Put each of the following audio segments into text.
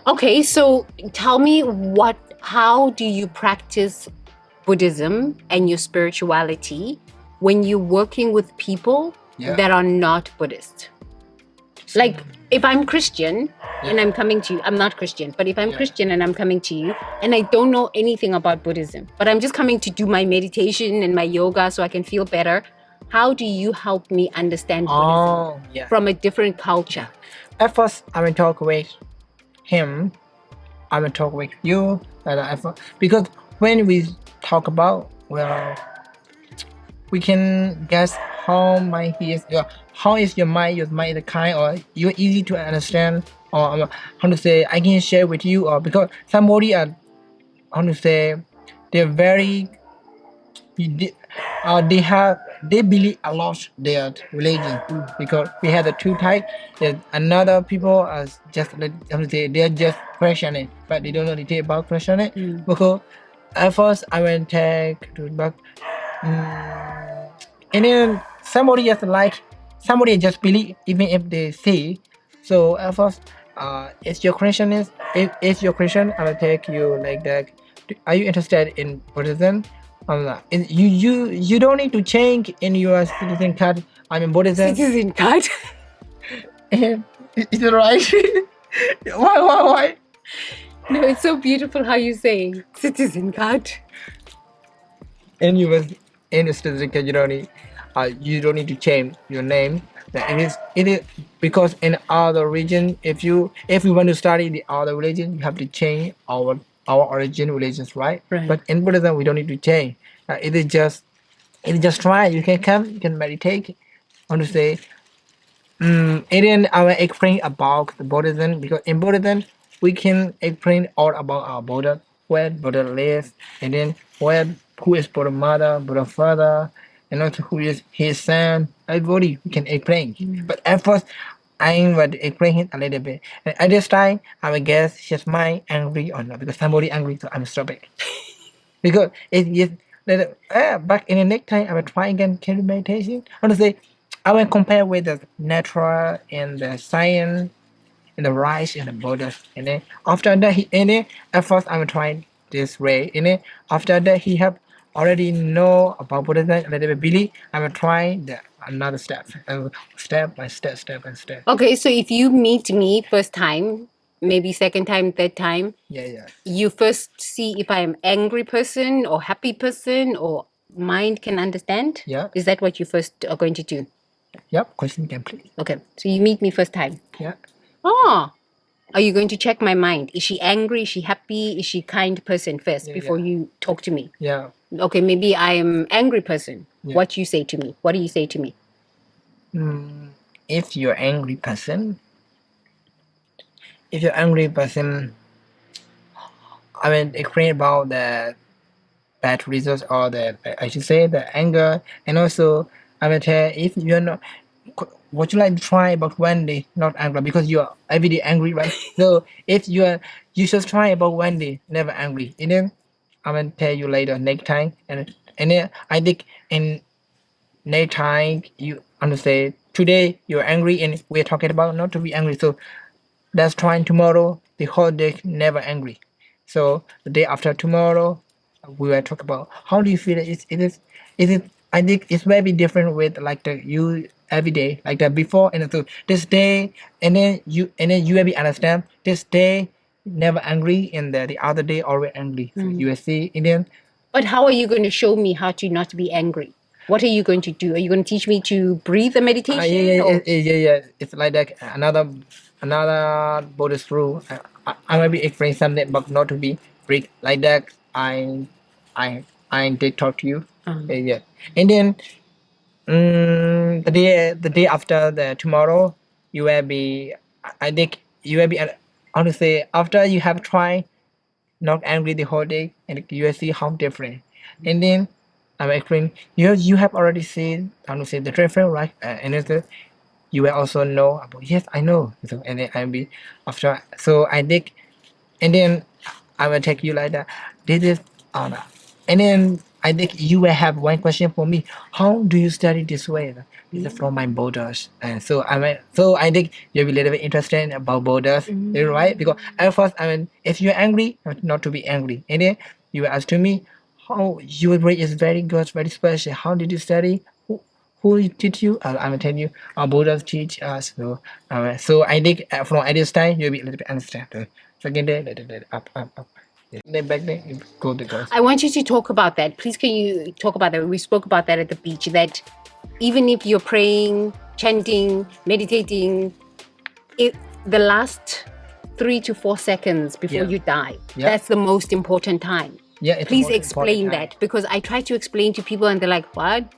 Okay, so tell me how do you practice Buddhism and your spirituality when you're working with people that are not Buddhist? Like if I'm Christian and I'm coming to you, I'm not Christian, but if I'm Christian and I'm coming to you and I don't know anything about Buddhism, but I'm just coming to do my meditation and my yoga so I can feel better, how do you help me understand Buddhism from a different culture? At first, I will talk with him. I will talk with you. Because when we talk about, we can guess how how is your mind is kind, or you're easy to understand, or how to say I can share with you, or because somebody are, how to say, they're very they believe a lot their religion, because we have the two types. There's another people are just how to say they're just questioning, but they don't know detail about questioning. Because at first I went take to back. And then somebody just believe even if they say. So at first, if your question, I will take you like that. Are you interested in Buddhism? You don't need to change in your citizen card. I mean Buddhism. Citizen card? Is it right? Why? No, it's so beautiful how you say citizen card. In the citizen card, you don't need to change your name. It is because in other region, if we want to study the other religion, you have to change our origin religions, right? But in Buddhism, we don't need to change. It is just try. You can come, you can meditate. I want to say, and then I will explain about the Buddhism, because in Buddhism we can explain all about our Buddha, where Buddha lives, and then who is Buddha mother, Buddha father, and also who is his son. Everybody we can explain. But at first I will explain it a little bit. And at this time I will guess his mind angry or not, because somebody angry, so I'm stop it. Because it is back in the next time I will try again. Can you meditation? I want to say I will compare with the natural and the science and the rise and the Buddhist. And then after that at first I'm trying this way. And then after that he have already know about Buddhism a little bit. Billy, I'm trying another step by step. Okay, so if you meet me first time, maybe second time, third time, you first see if I'm angry person or happy person or mind can understand. Is that what you first are going to do? Yep. Question again, please. Okay, so you meet me first time. Yeah. Oh, are you going to check my mind? Is she angry? Is she happy? Is she kind person first before you talk to me? Yeah. Okay, maybe I am angry person. What you say to me? What do you say to me? If you're angry person, I mean explain about the bad results, or I should say the anger, and also I will tell if you're not. Would you like to try about one day not angry, because you are every day angry, right? So if you should try about one day never angry, and then I will tell you later next time, and then I think in next time you understand. Today you're angry and we're talking about not to be angry, so that's trying tomorrow the whole day never angry. So the day after tomorrow we will talk about how do you feel. I think it's very different with like the you every day, like the before and so this day, and then you will be understand this day never angry, and the other day always angry. So you will see, and then. But how are you going to show me how to not be angry? What are you going to do? Are you going to teach me to breathe a meditation? Yeah. It's like that. Another Buddhist rule. I might be explaining something, but not to be breathe like that. I did talk to you. Yeah. And then the day after the tomorrow, you will be. I think you will be. How to say, after you have tried not angry the whole day, and you will see how different. And then I'm explaining you have already seen how to say the difference, right? And then you will also know about, yes, I know. So and then I'll be after. So I think and then I will take you like that. This is and then I think you will have one question for me. How do you study this way? This is from my Buddhist, and so I think you'll be a little bit interested about Buddhist, right? Because at first, if you're angry, not to be angry, and then you will ask to me, how your grade is very good, very special. How did you study? Who teach you? I will tell you. Our Buddha teach us. So I think from at this time you'll be a little bit understand. Second day, up. Yeah. Then back then you go to girls. I want you to talk about that. Please, can you talk about that? We spoke about that at the beach. That even if you're praying, chanting, meditating, the last 3 to 4 seconds before you die, that's the most important time. Yeah, please explain that, because I try to explain to people and they're like, what?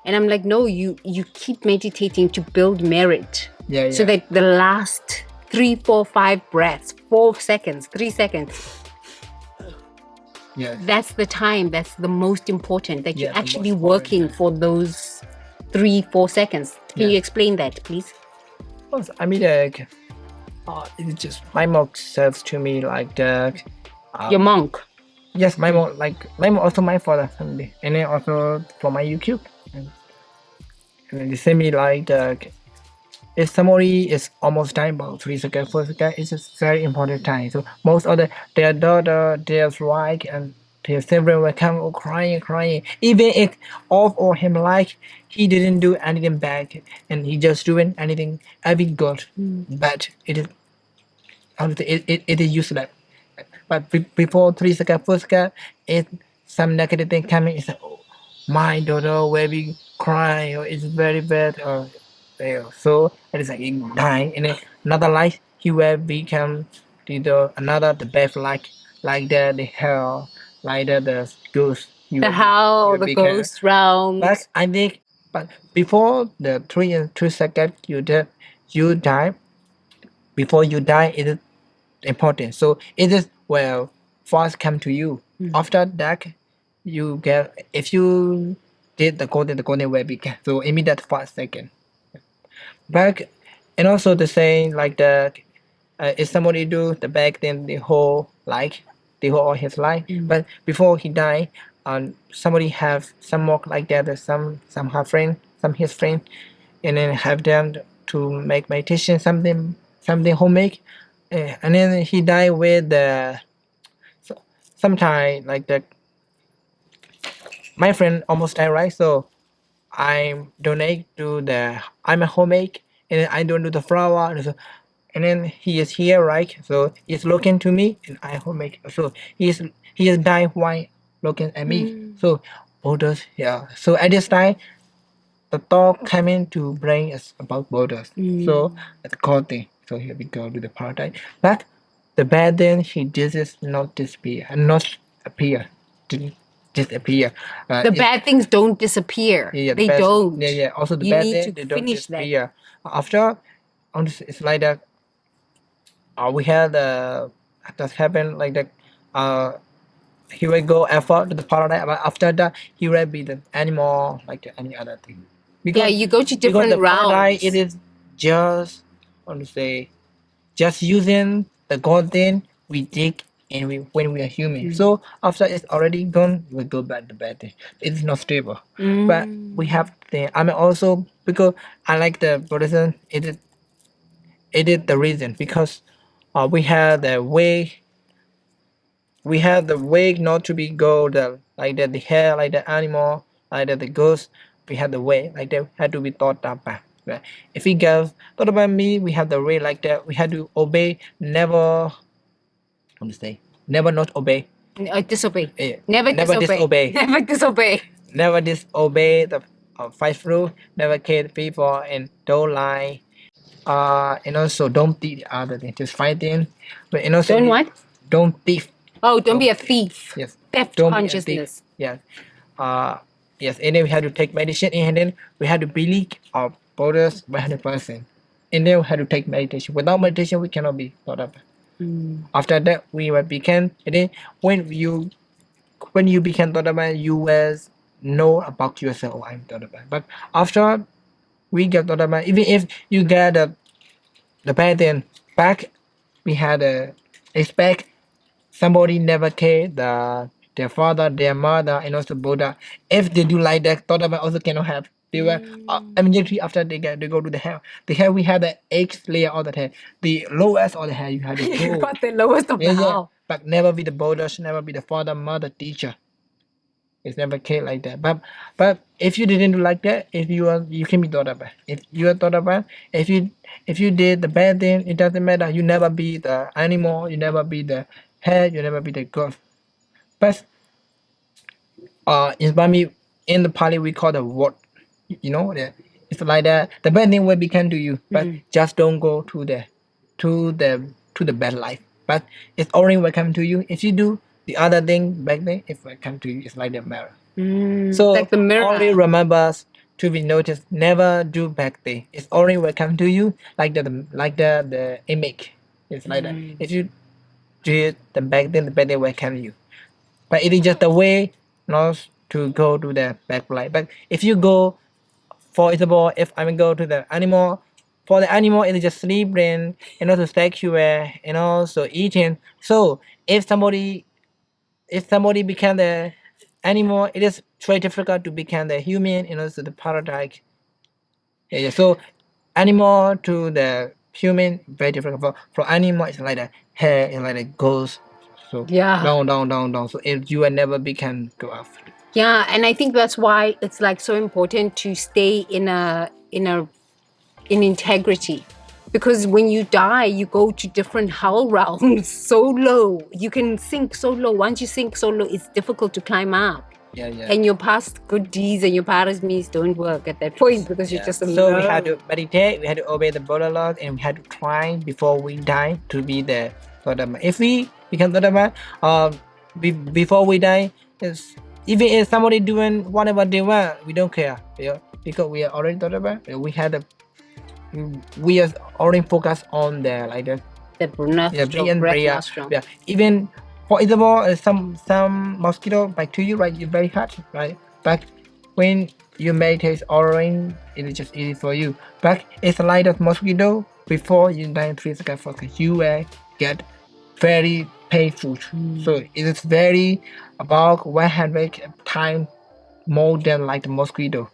And I'm like, no, you keep meditating to build merit. So that the last 3, 4, 5 breaths, 4 seconds, 3 seconds, that's the time, that's the most important, that you're actually working for those 3, 4 seconds. Can you explain that, please? I mean, like, it's just my monk says to me like that. Your monk? Yes, my monk, also my father family, and then also for my YouTube. And then they say me like that. If somebody is almost dying about 3 seconds, 4 seconds, it's a very important time. So most of their daughter, their wife, and their sibling will come crying. Even if all of him like he didn't do anything bad and he just doing anything every good, but it is it is useless. But before 3 seconds, 4 seconds, it some negative thing coming. It's like, oh, my daughter will be crying or it's very bad or so it is like he dying, and then another life he will become the best like the hell, like the ghost. The hell, the ghost realms. But I think, but before the 3 seconds you die. Before you die, it is important. So it is first come to you. After that, you get if you did the golden will be so immediate 5 second. Back, and also the same like the if somebody do the back, then the whole all his life. But before he die, somebody have some work like that. Some her friend, some his friend, and then have them to make meditation, something homemade, and then he die with the sometime like the my friend almost died, right? So I donate to I'm a homemade, and then I don't do the flower, and then he is here, right? So he's looking to me, and I homemade. So he is dying while looking at me. So borders, yeah. So at this time, the thought came in to bring us about borders. So at the cold thing. So here we go to the paradise. But the bad thing, he does not disappear, and not appear. Didn't disappear. The bad things don't disappear. They don't. Yeah. Also the You bad need thing, to they don't finish that. disappear. After, it's like that. We had that happened like that. He will go effort to the paradise, but after that he will be the animal like any other thing. Because you go to different the realms. paradise, it is just just using the golden we dig and when we are human. So after it's already gone, we go back to bad thing. It's not stable. But we have also because I like the Buddhism. It is the reason because we have the way not to be go like that the hair like the animal like that the ghost. We have the way like that had to be thought up by. Right? If we go thought about me, we have the way like that. We had to obey, never never not obey. Disobey. Never disobey. Never disobey. Never disobey the 5 rule. Never kill people and don't lie. And also don't thief the other thing. Just fighting. But and also Don't what? Don't thief. Oh, don't be a thief. Yes. Theft Don't consciousness. be a thief. Yeah. Yes. And then we had to take meditation, and then we had to believe our borders 100%. And then we had to take meditation. Without meditation, we cannot be thought of. After that, we will become. And then when you become thought about, you will know about yourself. Oh, I'm thought about. But after we get thought about, even if you get the bad thing back, we had a expect somebody never care their father, their mother, and also Buddha. If they do like that, thought about also cannot have. They were immediately after they go to the hell. The hell we have the X layer of the hair. The lowest of the hair you have to You go. got the lowest of the hell. But never be the Buddha, never be the father, mother, teacher. It's never came like that. But if you didn't do like that, if you can be thought about. If you are thought about, if you did the bad thing, it doesn't matter. You never be the animal. You never be the head. You never be the ghost. But in Burmese, in the Pali we call the word. It's like that. The bad thing will become to you, but just don't go to the bad life. But it's only will come to you if you do the other thing back then. It will come to you. It's like the mirror. So like the mirror. only remember to be noticed. Never do bad thing. It's only will come to you like the image. It's like that. If you do the bad thing, the bad thing will come to you. But it is just a way not to go to the back life. But if you go, for example, if I go to the animal, for the animal it is just sleeping and also sexual and also eating. So if somebody become the animal, it is very difficult to become the human and also the paradise. Yeah. So animal to the human very different. For animal it's like the hair and like the ghost. So down. So if you will never become go up. Yeah, and I think that's why it's like so important to stay in integrity. Because when you die, you go to different hell realms so low. You can sink so low. Once you sink so low, it's difficult to climb up. Yeah. And your past good deeds and your past means don't work at that point because you're just So we had to meditate, we had to obey the Buddha laws, and we had to try before we die to be the Dharma. If we become Dharma, before we die, even if somebody doing whatever they want, we don't care. Because we are already Dharma. We are already focused on the like the breath nostril. Yeah. Even for example, some mosquito bite to you, right? It's very hard, right? But when you meditate already, it is just easy for you. But it's like a mosquito before you die 3 seconds focus, you will get very painful. So it is very about 100 times more than like the mosquito.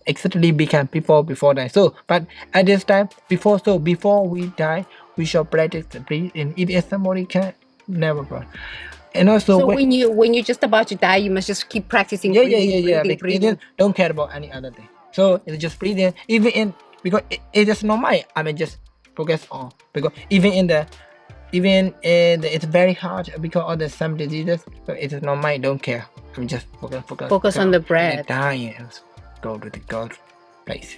Exactly become people before die. So, but at this time, before we die, we shall practice the breathe in. If somebody can never burn. And also, so when you're just about to die, you must just keep practicing. Breathing. Don't care about any other thing. So it's just breathing. Even in because it is normal. I mean, just focus on because it's very hard because of the some diseases. So it is normal. Don't care. I'm just focus on the breath. Dying. Go to the God place.